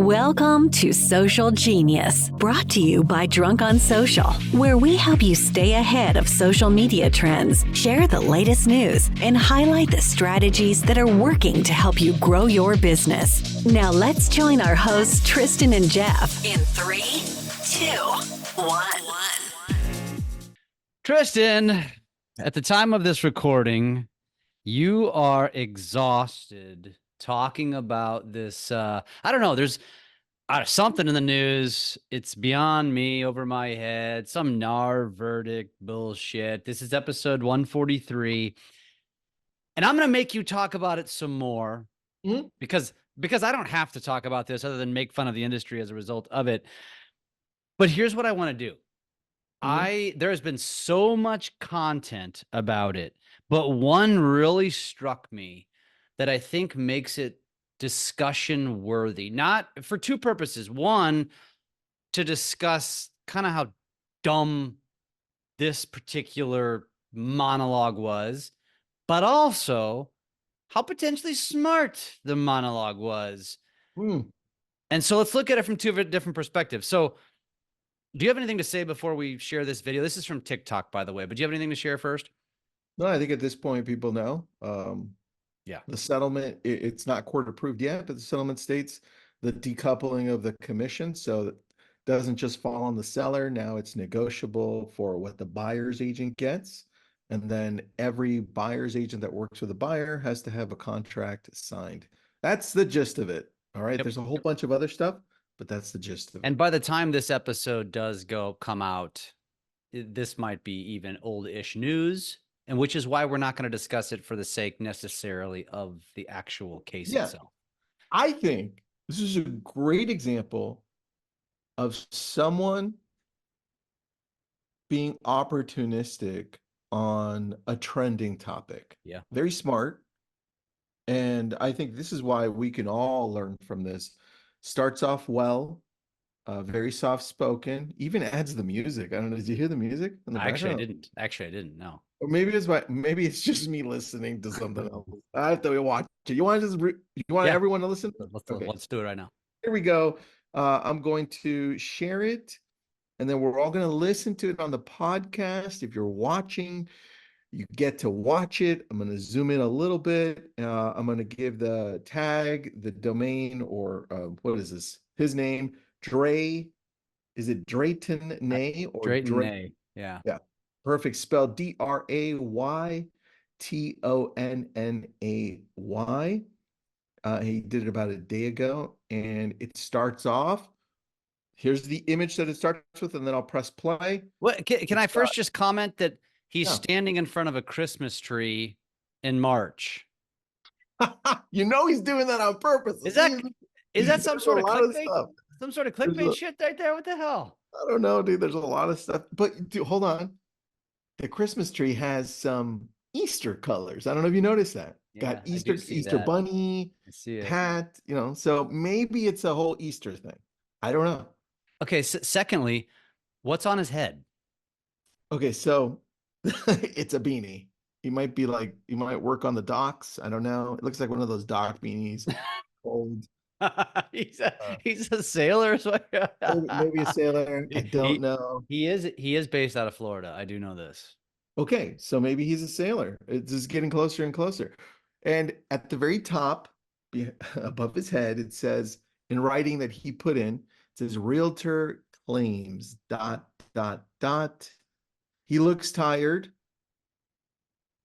Welcome to Social Genius, brought to you by Drunk on Social, where we help you stay ahead of social media trends, share the latest news, and highlight the strategies that are working to help you grow your business. Now let's join our hosts, Tristan and Jeff, in 3, 2, 1. Tristan, at the time of this recording, you are exhausted talking about this. I don't know. There's something in the news. It's beyond me, over my head. Some NAR verdict bullshit. This is episode 143. And I'm going to make you talk about it some more because I don't have to talk about this other than make fun of the industry as a result of it. But here's what I want to do. There has been so much content about it, but one really struck me that I think makes it discussion worthy, not for two purposes. One, to discuss kind of how dumb this particular monologue was, but also how potentially smart the monologue was. And so let's look at it from two different perspectives. So do you have anything to say before we share this video? This is from TikTok, by the way, but do you have anything to share first? No, I think at this point, people know. Yeah. The settlement, it's not court approved yet, but the settlement states the decoupling of the commission. So it doesn't just fall on the seller. Now it's negotiable for what the buyer's agent gets. And then every buyer's agent that works with a buyer has to have a contract signed. That's the gist of it. All right. Yep. There's a whole bunch of other stuff, but that's the gist of it. And by the time this episode does come out, this might be even old-ish news, and which is why we're not going to discuss it for the sake necessarily of the actual case itself. I think this is a great example of someone being opportunistic on a trending topic. Yeah. Very smart. And I think this is why we can all learn from this. Starts off well, very soft spoken, even adds the music. I don't know. Did you hear the music in the background? Actually, I didn't know. Or maybe it's just me listening to something else. I have to watch it. You want everyone to listen? Let's do it right now. Here we go. I'm going to share it, and then we're all going to listen to it on the podcast. If you're watching, you get to watch it. I'm going to zoom in a little bit. I'm going to give the tag, the domain, or what is this? His name, Is it Drayton Nay or Drayton Nay? Yeah. Yeah. Perfect. Spelled Draytonnay. He did it about a day ago, and it starts off. Here's the image that it starts with, and then I'll press play. What can I first just comment that he's standing in front of a Christmas tree in March? You know he's doing that on purpose. Is that some sort of clickbait? Some sort of clickbait shit right there? What the hell? I don't know, dude. There's a lot of stuff. But dude, hold on. The Christmas tree has some Easter colors. I don't know if you noticed that. Yeah, got Easter bunny, hat, so maybe it's a whole Easter thing. I don't know. Okay. Secondly, what's on his head? Okay. So it's a beanie. He might work on the docks. I don't know. It looks like one of those dock beanies. Old. He's a sailor. Maybe a sailor. I don't know. He is based out of Florida. I do know this. Okay, so maybe he's a sailor. It's just getting closer and closer. And at the very top, above his head, it says in writing that he put in, it says realtor claims ... He looks tired.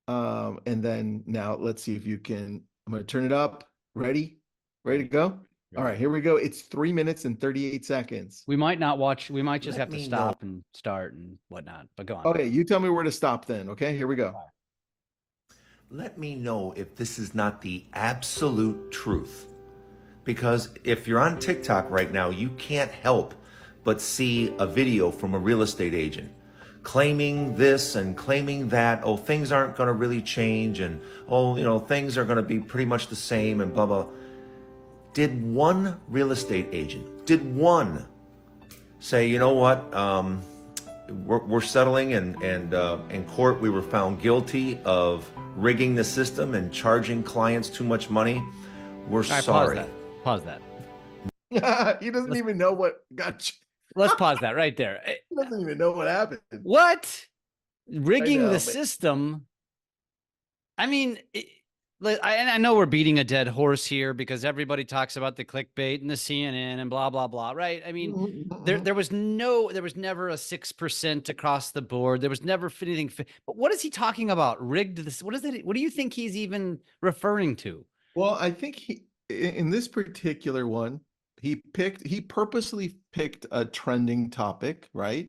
And then now let's see if you can. I'm going to turn it up. Ready to go? All right, here we go. It's 3 minutes and 38 seconds. We might not watch. We might just have to stop and start and whatnot, but go on. Okay, you tell me where to stop then. Okay, here we go. Let me know if this is not the absolute truth. Because if you're on TikTok right now, you can't help but see a video from a real estate agent claiming this and claiming that. Oh, things aren't going to really change. And, things are going to be pretty much the same and blah, blah. Did one real estate agent, say, you know what, we're settling and in court we were found guilty of rigging the system and charging clients too much money. We're sorry. Pause that. He doesn't even know what got. Let's pause that right there. He doesn't even know what happened. What? Rigging know, the but- system. I mean, I know we're beating a dead horse here because everybody talks about the clickbait and the CNN and blah, blah, blah, right? I mean, there was never a 6% across the board. There was never anything. But what is he talking about? Rigged this? What is it? What do you think he's even referring to? Well, I think in this particular one, he purposely picked a trending topic, right?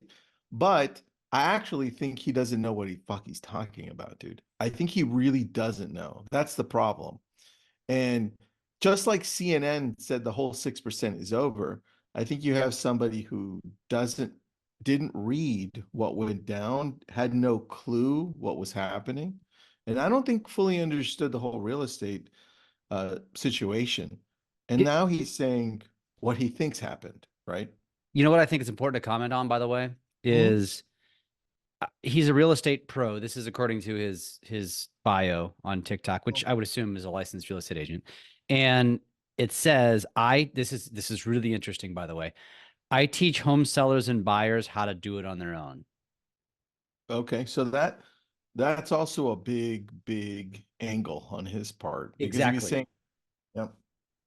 But I actually think he doesn't know what he's talking about, dude. I think he really doesn't know. That's the problem. And just like CNN said the whole 6% is over, I think you have somebody who didn't read what went down, had no clue what was happening. And I don't think fully understood the whole real estate situation. And now he's saying what he thinks happened, right? You know what I think is important to comment on, by the way, is he's a real estate pro. This is according to his bio on TikTok, which I would assume is a licensed real estate agent. And it says, this is really interesting, by the way. I teach home sellers and buyers how to do it on their own. Okay, so that's also a big angle on his part. Because Exactly. He was saying, yep.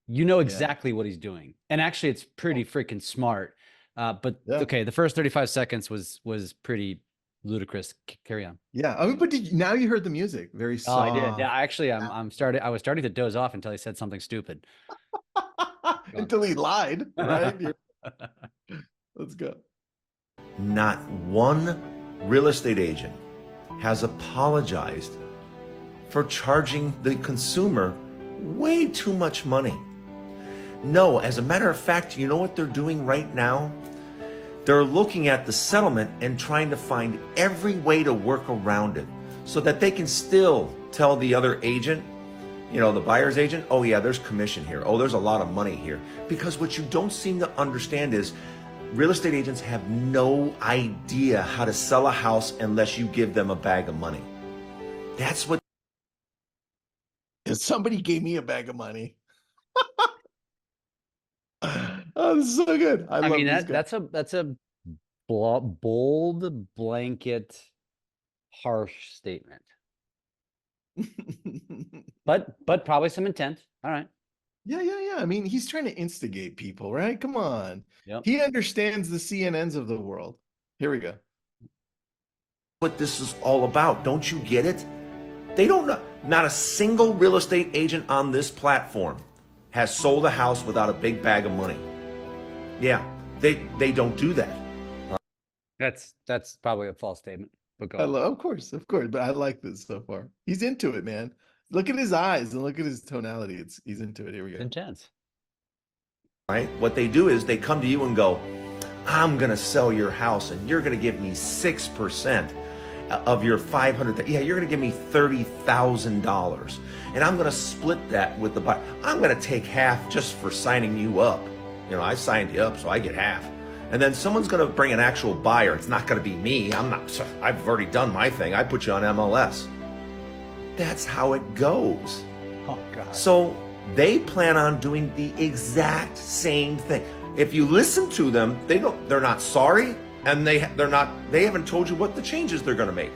You know exactly what he's doing. And actually, it's pretty freaking smart. But okay, the first 35 seconds was pretty ludicrous. Carry on. Yeah, I mean, but now you heard the music. Very soft. Oh, I did. Yeah, actually, I was starting to doze off until he said something stupid. Until he lied, right? Let's go. Not one real estate agent has apologized for charging the consumer way too much money. No, as a matter of fact, you know what they're doing right now? They're looking at the settlement and trying to find every way to work around it so that they can still tell the other agent, you know, the buyer's agent, oh yeah, there's commission here. Oh, there's a lot of money here. Because what you don't seem to understand is real estate agents have no idea how to sell a house unless you give them a bag of money. That's what. If somebody gave me a bag of money. Oh, this is so good. I mean, that's a bold blanket, harsh statement, but probably some intent. All right. Yeah. I mean, he's trying to instigate people, right? Come on. Yep. He understands the CNNs of the world. Here we go. What this is all about. Don't you get it? They don't know. Not a single real estate agent on this platform has sold a house without a big bag of money. Yeah, they don't do that. That's probably a false statement. But go on. Of course, but I like this so far. He's into it, man. Look at his eyes and look at his tonality. He's into it. Here we go. Intense. Right? What they do is they come to you and go, I'm gonna sell your house and you're gonna give me 6% of your $500,000. Yeah, you're gonna give me $30,000, and I'm gonna split that with the buyer. I'm gonna take half just for signing you up. You know, I signed you up, so I get half. And then someone's gonna bring an actual buyer. It's not gonna be me. I've already done my thing. I put you on MLS. That's how it goes. Oh God. So they plan on doing the exact same thing. If you listen to them, they're not sorry. And they haven't told you what the changes they're going to make.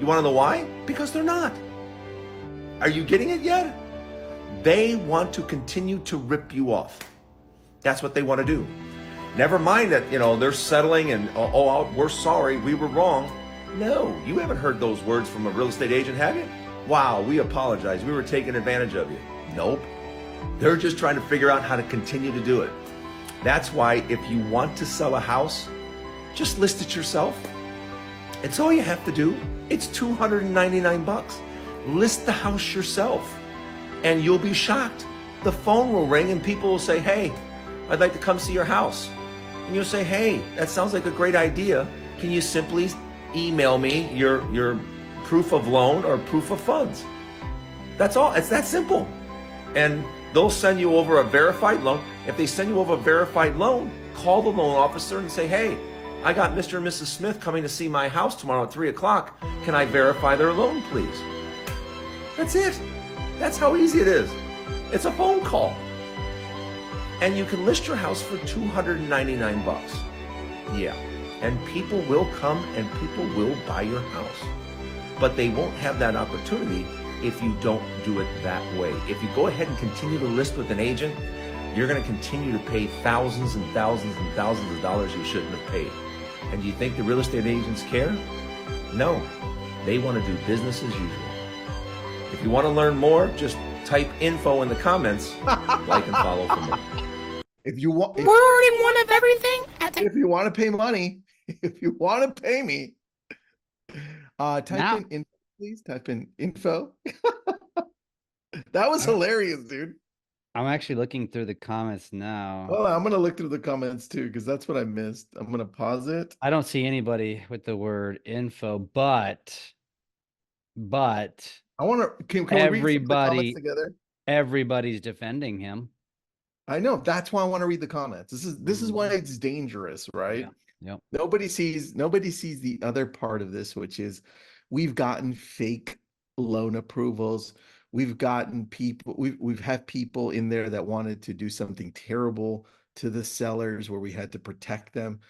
You want to know why? Because they're not. Are you getting it yet? They want to continue to rip you off. That's what they want to do. Never mind that, you know, they're settling and, we're sorry, we were wrong. No, you haven't heard those words from a real estate agent, have you? Wow, we apologize. We were taking advantage of you. Nope. They're just trying to figure out how to continue to do it. That's why if you want to sell a house, just list it yourself. It's all you have to do. It's $299. List the house yourself and you'll be shocked. The phone will ring and people will say, hey, I'd like to come see your house. And you'll say, hey, that sounds like a great idea. Can you simply email me your proof of loan or proof of funds? That's all. It's that simple. And they'll send you over a verified loan. If they send you over a verified loan, call the loan officer and say, hey, I got Mr. and Mrs. Smith coming to see my house tomorrow at 3 o'clock. Can I verify their loan, please? That's it. That's how easy it is. It's a phone call. And you can list your house for $299. Yeah, and people will come and people will buy your house. But they won't have that opportunity if you don't do it that way. If you go ahead and continue to list with an agent, you're going to continue to pay thousands and thousands and thousands of dollars you shouldn't have paid. And do you think the real estate agents care? No, they want to do business as usual. If you want to learn more, just type info in the comments, like and follow for more. If you want, We're already one of everything. if you want to pay money, if you want to pay me, type Now- in info, please. Type in info. That was hilarious, dude. I'm actually looking through the comments now. Well, I'm gonna look through the comments too, because that's what I missed. I'm gonna pause it. I don't see anybody with the word info, but I want to. Can we read some of the Everybody- comments together? everybody's defending him. I know. That's why I want to read the comments. This is why it's dangerous, right? Yep. Nobody sees the other part of this, which is we've gotten fake loan approvals. We've gotten people, we've had people in there that wanted to do something terrible to the sellers where we had to protect them.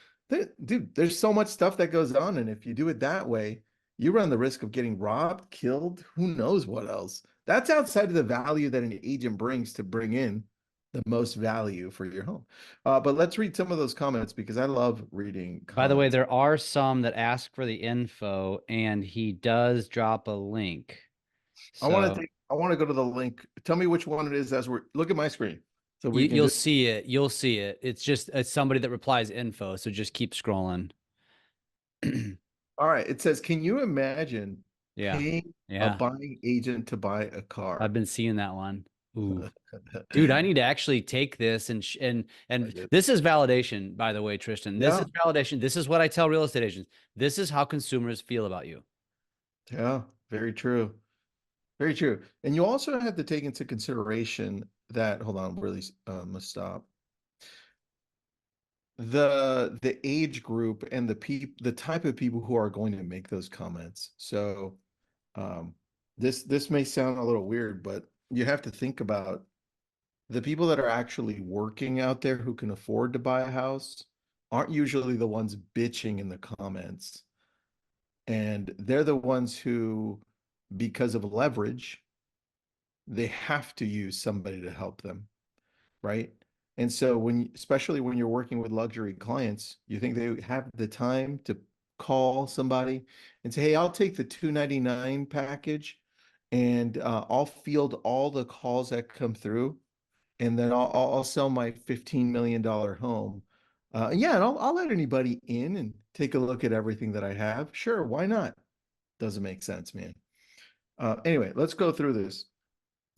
Dude, there's so much stuff that goes on. And if you do it that way, you run the risk of getting robbed, killed, who knows what else. That's outside of the value that an agent brings to bring in the most value for your home. But let's read some of those comments because I love reading comments. By the way, there are some that ask for the info, and he does drop a link. I want to go to the link. Tell me which one it is as we're look at my screen. So we can You'll just, see it. You'll see it. It's somebody that replies info. So just keep scrolling. all right. It says, can you imagine Yeah. paying a Yeah. buying agent to buy a car? I've been seeing that one. Ooh. Dude, I need to actually take this and this is validation, by the way, Tristan. This is validation. This is what I tell real estate agents. This is how consumers feel about you. Yeah, very true. Very true. And you also have to take into consideration that, hold on, really must stop. The age group and the type of people who are going to make those comments. So this may sound a little weird, but you have to think about the people that are actually working out there who can afford to buy a house aren't usually the ones bitching in the comments. And they're the ones who, because of leverage, they have to use somebody to help them, right? And so especially when you're working with luxury clients, you think they have the time to call somebody and say, hey, I'll take the $299 package and I'll field all the calls that come through. And then I'll sell my $15 million home. Yeah, and I'll let anybody in and take a look at everything that I have. Sure, why not? Doesn't make sense, man. Anyway, let's go through this.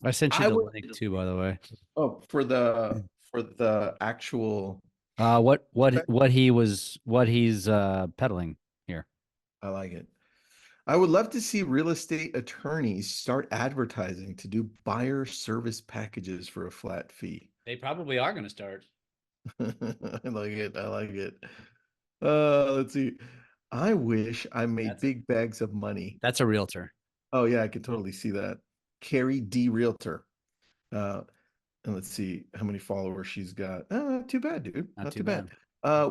I sent you the link too, by the way. Oh, for the actual. What he's peddling here. I like it. I would love to see real estate attorneys start advertising to do buyer service packages for a flat fee. They probably are going to start. I like it. I like it. Let's see. I wish I made big bags of money. That's a realtor. Oh yeah, I could totally see that. Carrie D. Realtor. And let's see how many followers she's got. Not too bad, dude. Not too bad.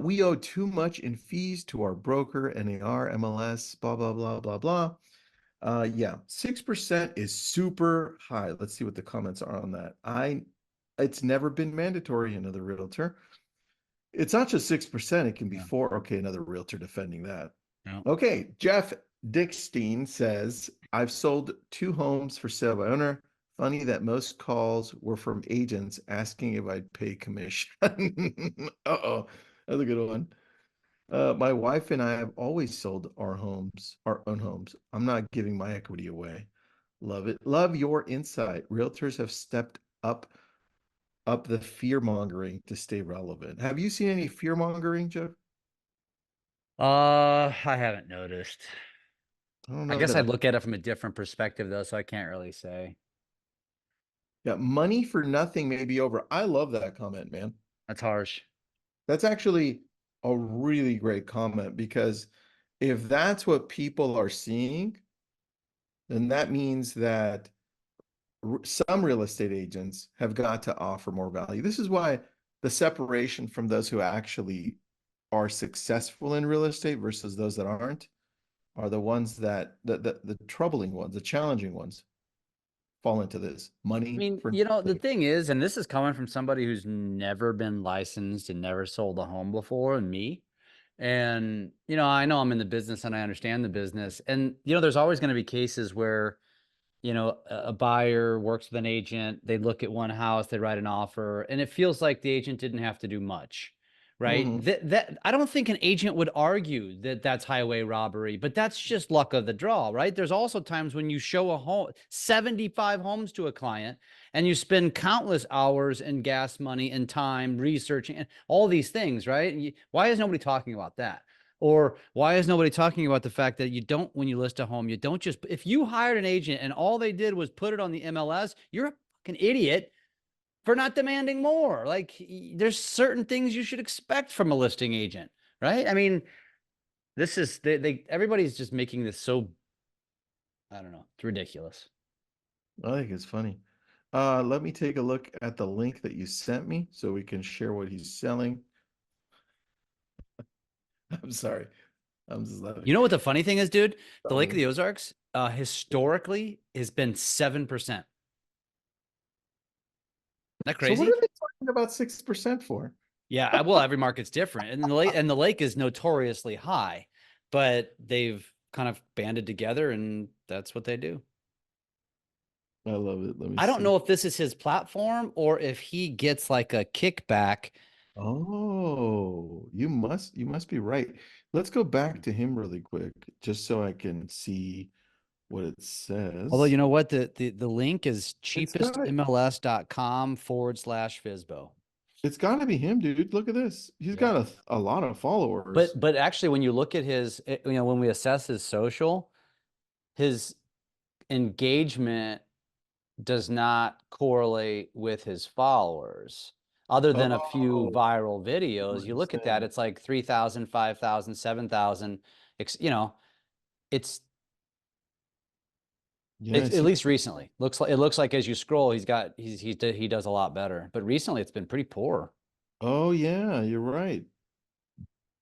We owe too much in fees to our broker, NAR, MLS, blah, blah, blah, blah, blah. Yeah, 6% is super high. Let's see what the comments are on that. It's never been mandatory, another realtor. It's not just 6%, it can be 4%. Okay, another realtor defending that. No. Okay, Jeff Dickstein says, I've sold 2 homes for sale by owner. Funny that most calls were from agents asking if I'd pay commission. Uh-oh, that's a good one. My wife and I have always sold our own homes. I'm not giving my equity away. Love it. Love your insight. Realtors have stepped up the fear mongering to stay relevant. Have you seen any fear mongering, Jeff? I haven't noticed. I I guess I look at it from a different perspective though, so I can't really say. Yeah, money for nothing may be over. I love that comment, man. That's harsh. That's actually a really great comment because if that's what people are seeing, then that means that some real estate agents have got to offer more value. This is why the separation from those who actually are successful in real estate versus those that aren't are the ones that the troubling ones, the challenging ones fall into this money. I mean, for the thing is, and this is coming from somebody who's never been licensed and never sold a home before, and me. And, I know I'm in the business and I understand the business. And, there's always going to be cases where, a buyer works with an agent, they look at one house, they write an offer, and it feels like the agent didn't have to do much. Right. Mhm. That I don't think an agent would argue that that's highway robbery, but that's just luck of the draw. Right. There's also times when you show a home, 75 homes to a client, and you spend countless hours and gas money and time researching and all these things. Right. Why is nobody talking about that? Or why is nobody talking about the fact that when you list a home, you don't just, if you hired an agent and all they did was put it on the MLS, you're a fucking idiot for not demanding more. Like, there's certain things you should expect from a listing agent, right? I mean, this is everybody's just making this so, I don't know, it's ridiculous. I think it's funny. Let me take a look at the link that you sent me so we can share what he's selling. I'm sorry. I'm just laughing. You know what the funny thing is, dude? The Lake of Um, the Ozarks, historically has been 7%. Isn't that So what crazy? are they talking about 6% for? Yeah, well, every market's different, and the lake is notoriously high, but they've kind of banded together, and that's what they do. I love it. Let me I don't see. know if this is his platform or if he gets like a kickback. Oh, you must be right. Let's go back to him really quick, just so I can see what it Although, says. you know what? The link is It's gotta cheapestmls.com/Fizbo. it's gotta be him, dude. Look at this. He's Yeah. got a lot of followers. But actually, when you look at his, when we assess his social, his engagement does not correlate with his followers. Other than a few Oh, viral I see videos, what you you're look at that, saying. it's like 3,000, 5,000, 7,000. It's Yeah, I at see. least recently. It looks like as you scroll, he does a lot better. But recently, it's been pretty poor. Oh yeah, you're right.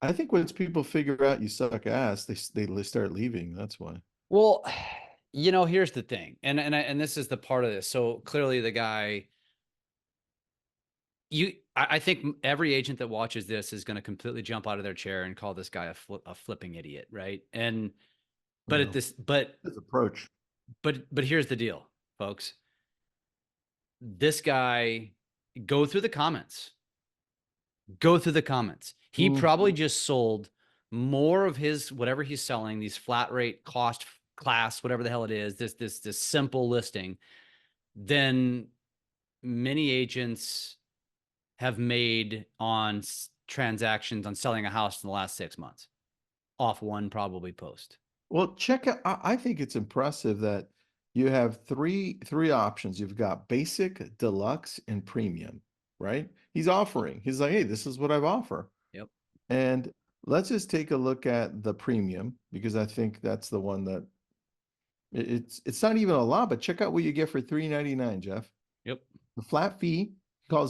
I think once people figure out you suck ass, they start leaving. That's why. Well, here's the thing, and this is the part of this. So clearly, the guy, I think every agent that watches this is going to completely jump out of their chair and call this guy a flipping idiot, right? And but at Well, this, but his approach. but here's the deal, folks. This guy, go through the comments. Go through the comments. He probably Mhm. just sold more of his whatever he's selling, these flat rate cost class, whatever the hell it is, this simple listing, than many agents have made on transactions on selling a house in the last 6 months off one probably post. Well, check out. I think it's impressive that you have three options. You've got basic, deluxe, and premium, right? He's offering. He's like, hey, this is what I've offer. Yep. And let's just take a look at the premium because I think that's the one that it's not even a lot, but check out what you get for $3.99, Jeff. Yep. The flat fee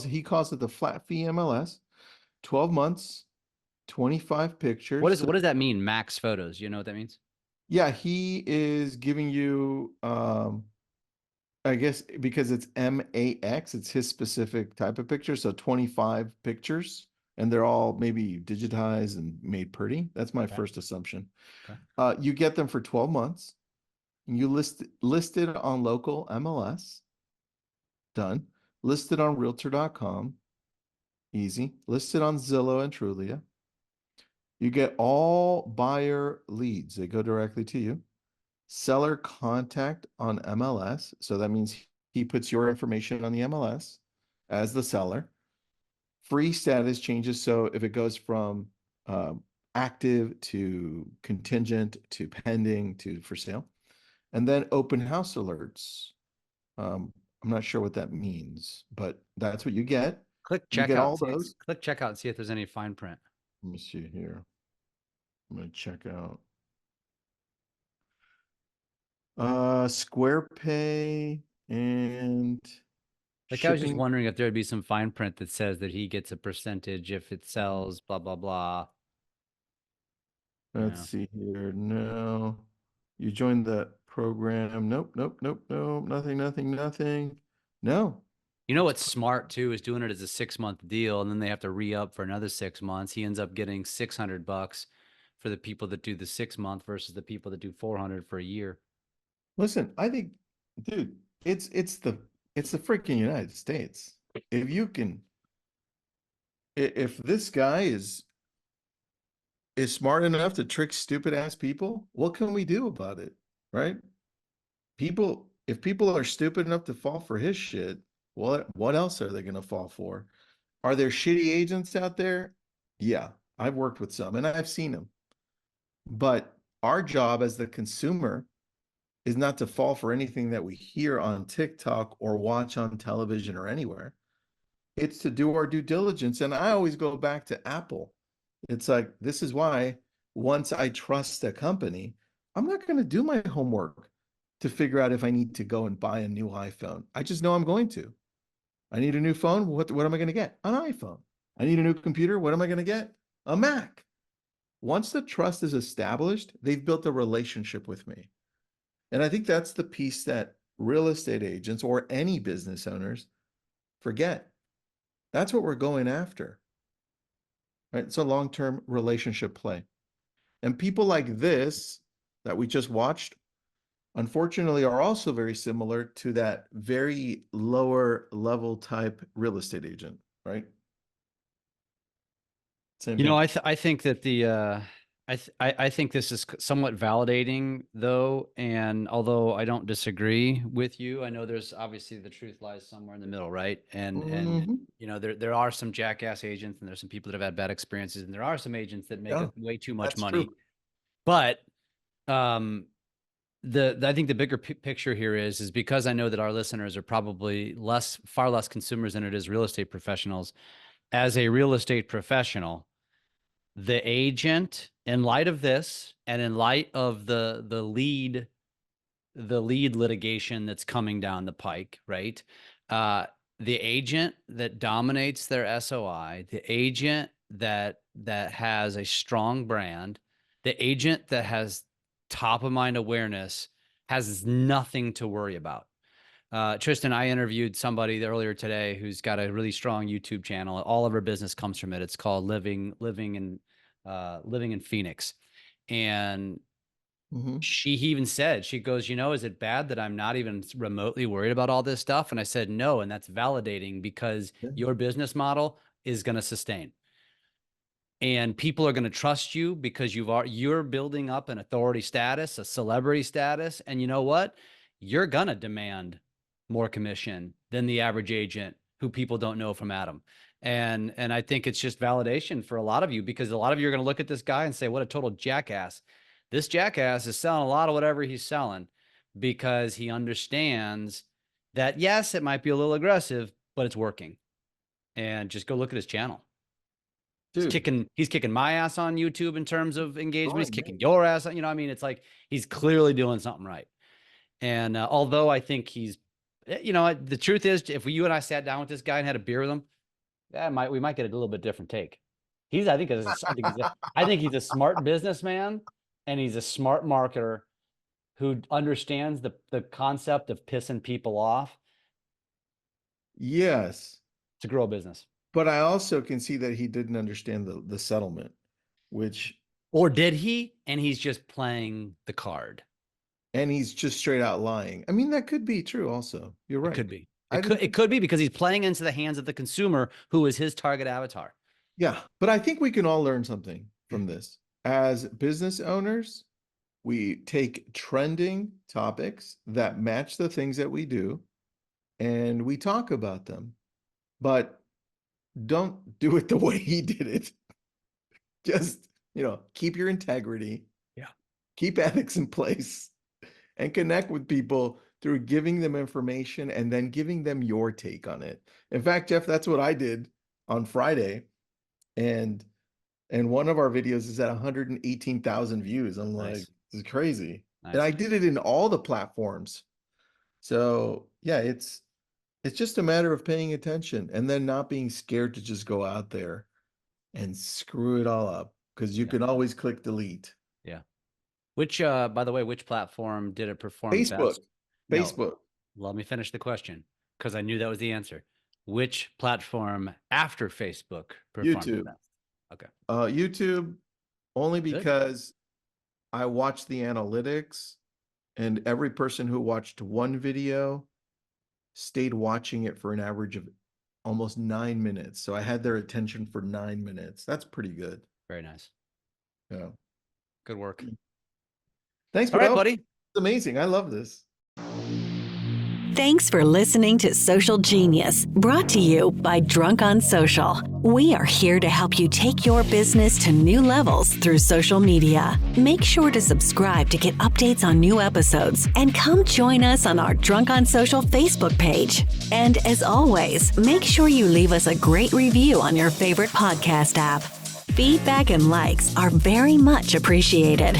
he calls it the flat fee MLS, 12 months, 25 pictures. So What does that mean? Max photos. You know what that means? yeah, he is giving you I guess because it's MAX, it's his specific type of picture. So 25 pictures and they're all maybe digitized and made pretty. That's my Okay. first assumption. Okay. You get them for 12 months. You listed on local MLS. Done. Listed on realtor.com. Easy. Listed on Zillow and Trulia. You get all buyer leads. They go directly to you. Seller contact on MLS. So that means he puts your information on the MLS as the seller. Free status changes. So if it goes from active to contingent to pending to for sale, and then open house alerts. I'm not sure what that means, but that's what you get. Click You get all checkout. See, those. click checkout and see if there's any fine print. Let me see here. I'm going to check out. Square Pay and Like, I was just shipping. wondering if there'd be some fine print that says that he gets a percentage if it sells, blah, blah, blah. Let's Yeah. see here. No, you joined the program. Nope, nope, nope, nope. Nothing, nothing, nothing. No. You know what's smart too is doing it as a 6-month deal, and then they have to re-up for another 6 months. He ends up getting $600 for the people that do the 6 month versus the people that do 400 for a year. Listen, I think, dude, it's the freaking United States. If you can, if this guy is smart enough to trick stupid ass people, what can we do about it? Right? If people are stupid enough to fall for his shit, what else are they going to fall for? Are there shitty agents out there? Yeah, I've worked with some and I've seen them. But our job as the consumer is not to fall for anything that we hear on TikTok or watch on television or anywhere. It's to do our due diligence. And I always go back to Apple. It's like, this is why once I trust a company, I'm not going to do my homework to figure out if I need to go and buy a new iPhone. I just know I'm going to. I need a new phone. What am I going to get? An iPhone. I need a new computer. What am I going to get? A Mac. Once the trust is established, they've built a relationship with me. And I think that's the piece that real estate agents or any business owners forget. That's what we're going after. Right? It's a long-term relationship play. And people like this that we just watched, unfortunately, are also very similar to that very lower level type real estate agent, right? Same You know, thing. I think that I think this is somewhat validating though, and although I don't disagree with you, I know there's obviously the truth lies somewhere in the middle, right? And Mhm. you know, there are some jackass agents, and there's some people that have had bad experiences, and there are some agents that make Yeah, way too much that's money. true. But um I think the bigger picture here is because I know that our listeners are probably far less consumers than it is real estate professionals. As a real estate professional, the agent, in light of this and in light of the lead litigation that's coming down the pike, right? The agent that dominates their SOI, the agent that has a strong brand, the agent that has top of mind awareness has nothing to worry about. Tristan, I interviewed somebody earlier today who's got a really strong YouTube channel. All of her business comes from it. It's called Living in Phoenix. And Mhm. she even said, she goes, you know, is it bad that I'm not even remotely worried about all this stuff? And I said, no. And that's validating because Yeah. your business model is going to sustain. And people are going to trust you because you're building up an authority status, a celebrity status. And you know what? You're going to demand more commission than the average agent who people don't know from Adam. And I think it's just validation for a lot of you, because a lot of you are going to look at this guy and say, what a total jackass. This jackass is selling a lot of whatever he's selling because he understands that, yes, it might be a little aggressive, but it's working. And just go look at his channel. Dude, He's kicking my ass on YouTube in terms of engagement. He's right, kicking man. your ass. You know, I mean, it's like he's clearly doing something right. And although I think he's, you know, the truth is, if you and I sat down with this guy and had a beer with him, we might get a little bit different take. I think he's a smart businessman, and he's a smart marketer who understands the concept of pissing people off Yes. to grow a business. But I also can see that he didn't understand the settlement, which, Or did he? And he's just playing the card. and he's just straight out lying. I mean, that could be true also. You're It right. could be. I didn't It think, could be because he's playing into the hands of the consumer, who is his target avatar. yeah, but I think we can all learn something from this. As business owners, we take trending topics that match the things that we do and we talk about them, but don't do it the way he did it. Just, keep your integrity, Yeah. keep ethics in place, and connect with people through giving them information and then giving them your take on it. In fact, Jeff, that's what I did on Friday. And one of our videos is at 118,000 views. I'm like, Nice. this is crazy. And Nice. I did it in all the platforms. So yeah, It's just a matter of paying attention and then not being scared to just go out there and screw it all up, because you Yeah. can always click delete. Yeah. Which, by the way, which platform did it perform Facebook. best? No, Facebook. let me finish the question because I knew that was the answer. Which platform after Facebook performed YouTube. best? Okay. YouTube, only Good. because I watched the analytics, and every person who watched one video stayed watching it for an average of almost 9 minutes. So I had their attention for 9 minutes. That's pretty good. Very nice. Yeah. Good work. Thanks, All right, Badal. buddy. It's amazing. I love this. Thanks for listening to Social Genius, brought to you by Drunk on Social. We are here to help you take your business to new levels through social media. Make sure to subscribe to get updates on new episodes and come join us on our Drunk on Social Facebook page. And as always, make sure you leave us a great review on your favorite podcast app. Feedback and likes are very much appreciated.